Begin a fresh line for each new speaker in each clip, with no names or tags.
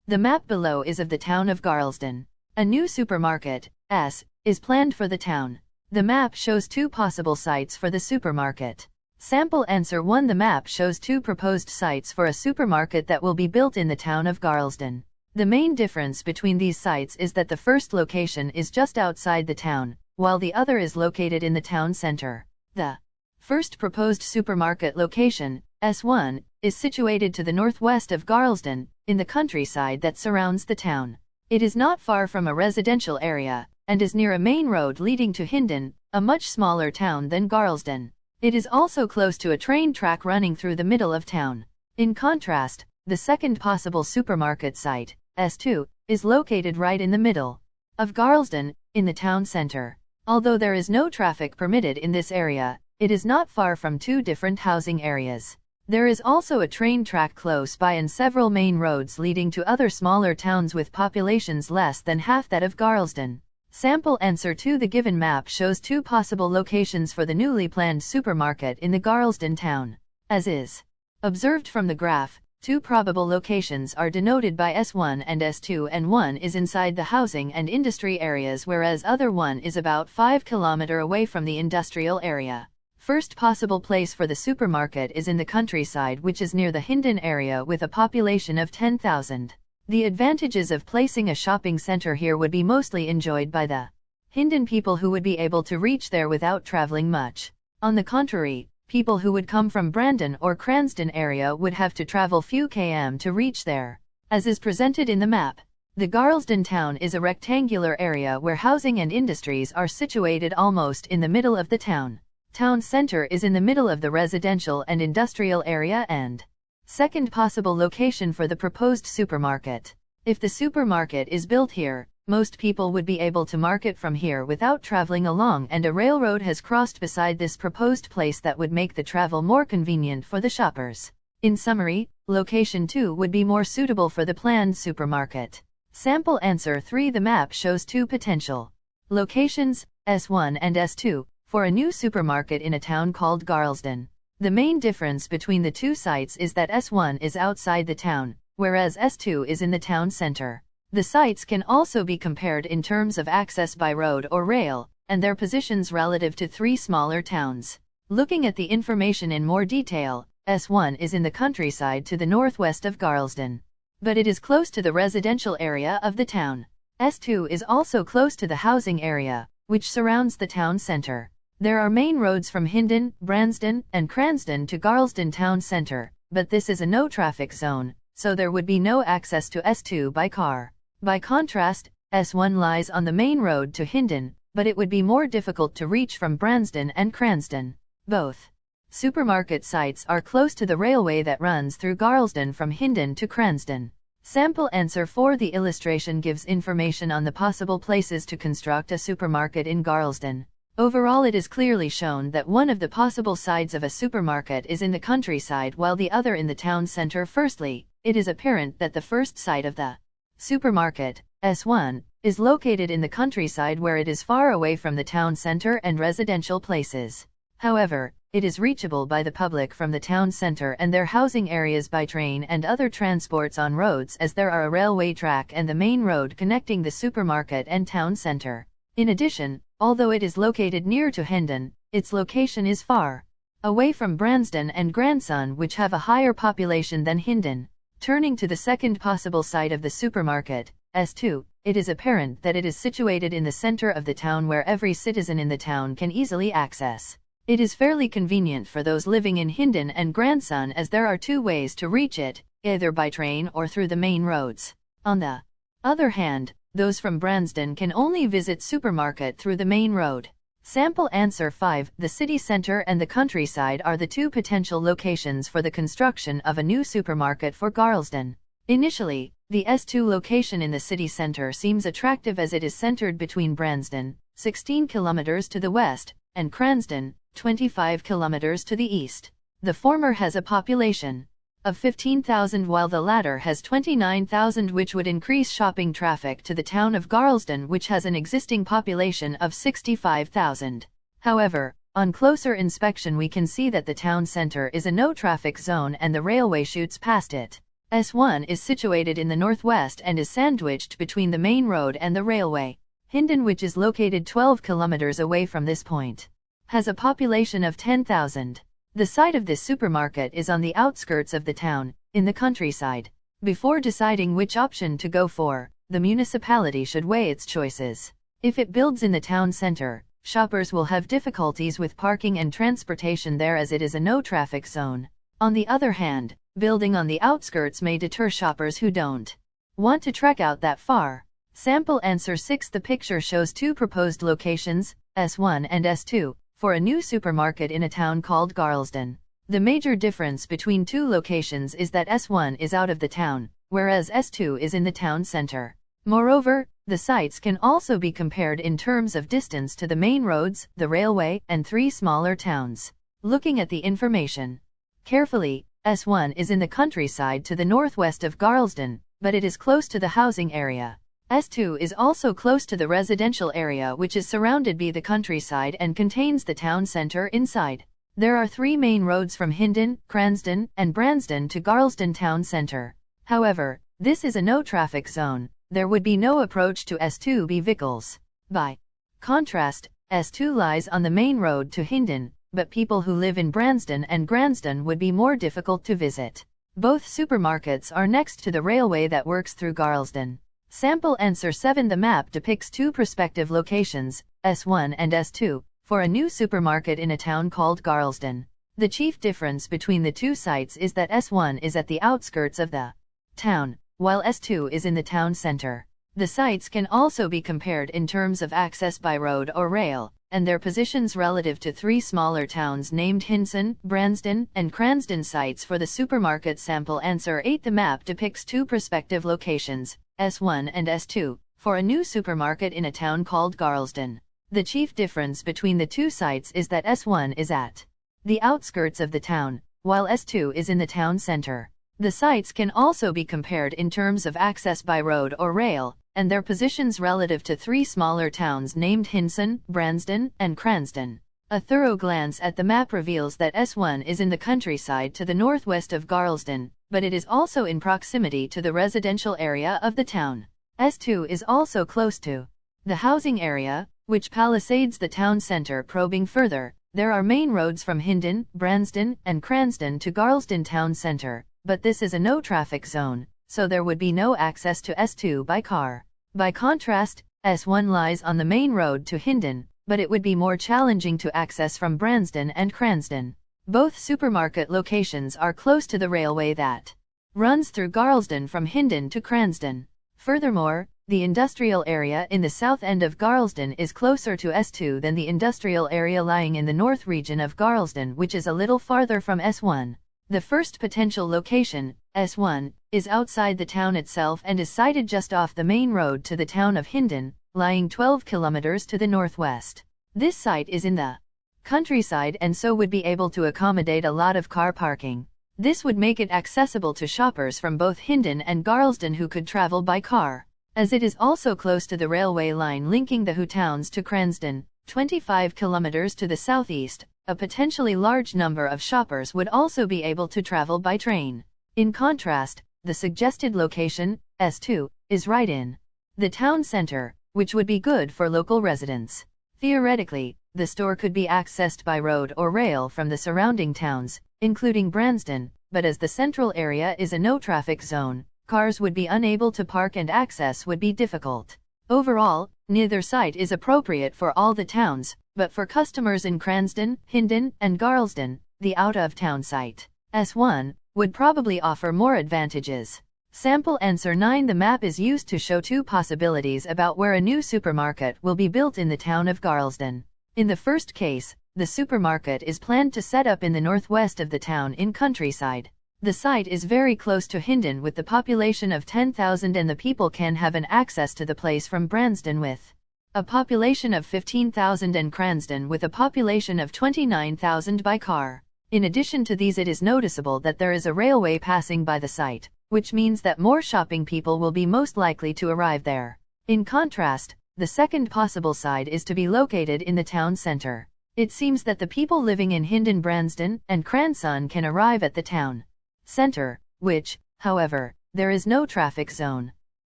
The map below is of the town of Garlsden. A new supermarket, S, is planned for the town. The map shows two possible sites for the supermarket. Sample answer 1. The map shows two proposed sites for a supermarket that will be built in the town of Garlsden. The main difference between these sites is that the first location is just outside the town, while the other is located in the town center. The first proposed supermarket location, S1, is situated to the northwest of Garlsden, in the countryside that surrounds the town. It is not far from a residential area, and is near a main road leading to Hindon, a much smaller town than Garlsden. It is also close to a train track running through the middle of town. In contrast, the second possible supermarket site, S2, is located right in the middle of Garlsden, in the town center. Although there is no traffic permitted in this area, it is not far from two different housing areas. There is also a train track close by and several main roads leading to other smaller towns with populations less than half that of Garlsden. Sample answer 2. The given map shows two possible locations for the newly planned supermarket in the Garlsden town. As is observed from the graph, two probable locations are denoted by S1 and S2, and one is inside the housing and industry areas, whereas other one is about 5 km away from the industrial area. First possible place for the supermarket is in the countryside, which is near the Hindon area with a population of 10,000. The advantages of placing a shopping center here would be mostly enjoyed by the Hindon people, who would be able to reach there without traveling much. On the contrary, people who would come from Brandon or Cranston area would have to travel few km to reach there. As is presented in the map, the Garlsden town is a rectangular area where housing and industries are situated almost in the middle of the town. Town center is in the middle of the residential and industrial area and second possible location for the proposed supermarket. If the supermarket is built here, most people would be able to market from here without traveling along, and a railroad has crossed beside this proposed place that would make the travel more convenient for the shoppers. In summary, location 2 would be more suitable for the planned supermarket. Sample answer 3. The map shows two potential locations, S1 and S2, for a new supermarket in a town called Garlsden. The main difference between the two sites is that S1 is outside the town, whereas S2 is in the town center. The sites can also be compared in terms of access by road or rail, and their positions relative to three smaller towns. Looking at the information in more detail, S1 is in the countryside to the northwest of Garlsden, but it is close to the residential area of the town. S2 is also close to the housing area, which surrounds the town center. There are main roads from Hindon, Branston, and Cranston to Garlsden town center, but this is a no-traffic zone, so there would be no access to S2 by car. By contrast, S1 lies on the main road to Hindon, but it would be more difficult to reach from Branston and Cranston. Both supermarket sites are close to the railway that runs through Garlsden from Hindon to Cranston. Sample answer 4. The illustration gives information on the possible places to construct a supermarket in Garlsden. Overall, it is clearly shown that one of the possible sides of a supermarket is in the countryside while the other in the town center. Firstly, it is apparent that the first site of the supermarket, S1, is located in the countryside where it is far away from the town center and residential places. However, it is reachable by the public from the town center and their housing areas by train and other transports on roads, as there are a railway track and the main road connecting the supermarket and town center. In addition, although it is located near to Hindon, its location is far away from Branston and Grandson, which have a higher population than Hindon. Turning to the second possible site of the supermarket, S2, it is apparent that it is situated in the center of the town where every citizen in the town can easily access. It is fairly convenient for those living in Hindon and Grandson, as there are two ways to reach it, either by train or through the main roads. On the other hand, those from Branston can only visit supermarket through the main road. Sample answer 5. The city center and the countryside are the two potential locations for the construction of a new supermarket for Garlsden. Initially, the S2 location in the city center seems attractive as it is centered between Branston, 16 km to the west, and Cranston, 25 km to the east. The former has a population of 15,000 while the latter has 29,000, which would increase shopping traffic to the town of Garlsden, which has an existing population of 65,000. However, on closer inspection we can see that the town center is a no-traffic zone and the railway shoots past it. S1 is situated in the northwest and is sandwiched between the main road and the railway. Hindon, which is located 12 kilometers away from this point, has a population of 10,000. The site of this supermarket is on the outskirts of the town, in the countryside. Before deciding which option to go for, the municipality should weigh its choices. If it builds in the town center, shoppers will have difficulties with parking and transportation there as it is a no-traffic zone. On the other hand, building on the outskirts may deter shoppers who don't want to trek out that far. Sample answer 6. The picture shows two proposed locations, S1 and S2, for a new supermarket in a town called Garlsden. The major difference between two locations is that S1 is out of the town, whereas S2 is in the town center. Moreover, the sites can also be compared in terms of distance to the main roads, the railway, and three smaller towns. Looking at the information carefully, S1 is in the countryside to the northwest of Garlsden, but it is close to the housing area. S2 is also close to the residential area, which is surrounded by the countryside and contains the town center inside. There are three main roads from Hindon, Cranston, and Branston to Garlsden town center. However, this is a no-traffic zone. There would be no approach to S2 by vehicles. By contrast, S2 lies on the main road to Hindon, but people who live in Branston and Cranston would be more difficult to visit. Both supermarkets are next to the railway that works through Garlsden. Sample answer 7. The map depicts two prospective locations, S1 and S2, for a new supermarket in a town called Garlsden. The chief difference between the two sites is that S1 is at the outskirts of the town, while S2 is in the town center. The sites can also be compared in terms of access by road or rail, and their positions relative to three smaller towns named Hinson, Branston, and Cranston. Sites for the supermarket. Sample answer 8. The map depicts two prospective locations, S1 and S2, for a new supermarket in a town called Garlsden. The chief difference between the two sites is that S1 is at the outskirts of the town, while S2 is in the town center. The sites can also be compared in terms of access by road or rail, and their positions relative to three smaller towns named Hinson, Branston, and Cranston. A thorough glance at the map reveals that S1 is in the countryside to the northwest of Garlsden, but it is also in proximity to the residential area of the town. S2 is also close to the housing area, which palisades the town center. Probing further, there are main roads from Hindon, Branston, and Cranston to Garlsden town center, but this is a no-traffic zone, so there would be no access to S2 by car. By contrast, S1 lies on the main road to Hindon, but it would be more challenging to access from Branston and Cranston. Both supermarket locations are close to the railway that runs through Garlsden from Hindon to Cranston. Furthermore, the industrial area in the south end of Garlsden is closer to S2 than the industrial area lying in the north region of Garlsden, which is a little farther from S1. The first potential location, S1, is outside the town itself and is sited just off the main road to the town of Hindon, lying 12 kilometers to the northwest. This site is in the countryside and so would be able to accommodate a lot of car parking. This would make it accessible to shoppers from both Hindon and Garlsden who could travel by car. As it is also close to the railway line linking the two towns to Cranston, 25 kilometers to the southeast, a potentially large number of shoppers would also be able to travel by train. In contrast, the suggested location, S2, is right in the town center, which would be good for local residents. Theoretically, the store could be accessed by road or rail from the surrounding towns, including Branston, but as the central area is a no-traffic zone, cars would be unable to park and access would be difficult. Overall, neither site is appropriate for all the towns, but for customers in Cranston, Hindon, and Garlsden, the out-of-town site, S1, would probably offer more advantages. Sample answer 9. The map is used to show two possibilities about where a new supermarket will be built in the town of Garlsden. In the first case, the supermarket is planned to set up in the northwest of the town in countryside. The site is very close to Hindon with the population of 10,000 and the people can have an access to the place from Branston with a population of 15,000 and Cranston with a population of 29,000 by car. In addition to these, it is noticeable that there is a railway passing by the site, which means that more shopping people will be most likely to arrive there. In contrast, the second possible site is to be located in the town center. It seems that the people living in Hindon, Branston, and Cranston can arrive at the town center, which, However, there is no traffic zone.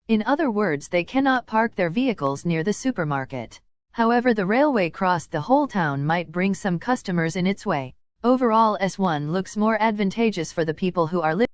In other words, they cannot park their vehicles near the supermarket. However, the railway crossed the whole town might bring some customers in its way. Overall, S1 looks more advantageous for the people who are living